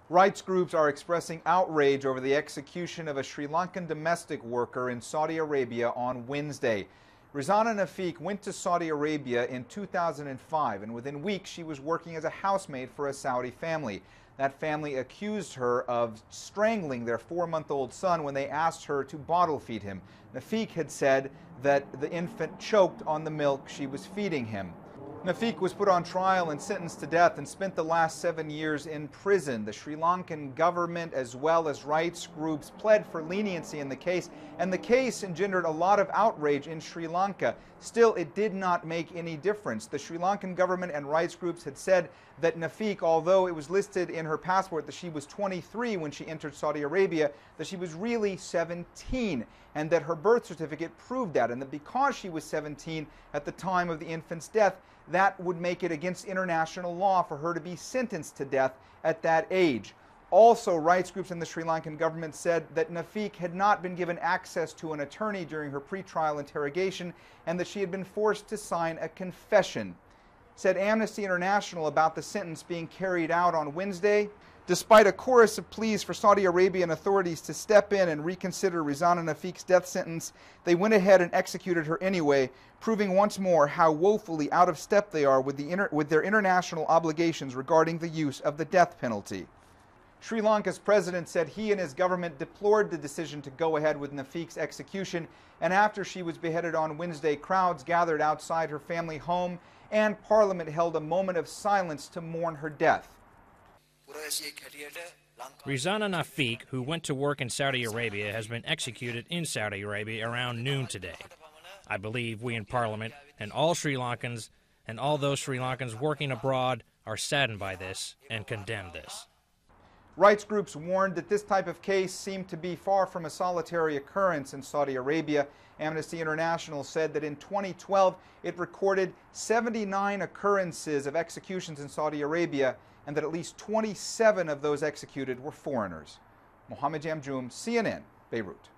Rights groups are expressing outrage over the execution of a Sri Lankan domestic worker in Saudi Arabia on Wednesday. Rizana Nafeek went to Saudi Arabia in 2005, and within weeks she was working as a housemaid for a Saudi family. That family accused her of strangling their 4-month-old son when they asked her to bottle feed him. Nafeek had said that the infant choked on the milk she was feeding him. Nafeek was put on trial and sentenced to death and spent the last 7 years in prison. The Sri Lankan government, as well as rights groups, pled for leniency in the case, and the case engendered a lot of outrage in Sri Lanka. Still, it did not make any difference. The Sri Lankan government and rights groups had said that Nafeek, although it was listed in her passport that she was 23 when she entered Saudi Arabia, that she was really 17, and that her birth certificate proved that, and that because she was 17 at the time of the infant's death, that would make it against international law for her to be sentenced to death at that age. Also, rights groups in the Sri Lankan government said that Nafeek had not been given access to an attorney during her pretrial interrogation and that she had been forced to sign a confession. Said Amnesty International about the sentence being carried out on Wednesday. Despite a chorus of pleas for Saudi Arabian authorities to step in and reconsider Rizana Nafeek's death sentence, they went ahead and executed her anyway, proving once more how woefully out of step they are with their international obligations regarding the use of the death penalty. Sri Lanka's president said he and his government deplored the decision to go ahead with Nafeek's execution, and after she was beheaded on Wednesday, crowds gathered outside her family home and Parliament held a moment of silence to mourn her death. Rizana Nafeek, who went to work in Saudi Arabia, has been executed in Saudi Arabia around noon today. I believe we in Parliament and all Sri Lankans and all those Sri Lankans working abroad are saddened by this and condemn this. Rights groups warned that this type of case seemed to be far from a solitary occurrence in Saudi Arabia. Amnesty International said that in 2012 it recorded 79 occurrences of executions in Saudi Arabia, and that at least 27 of those executed were foreigners. Mohammed Jamjoom, CNN, Beirut.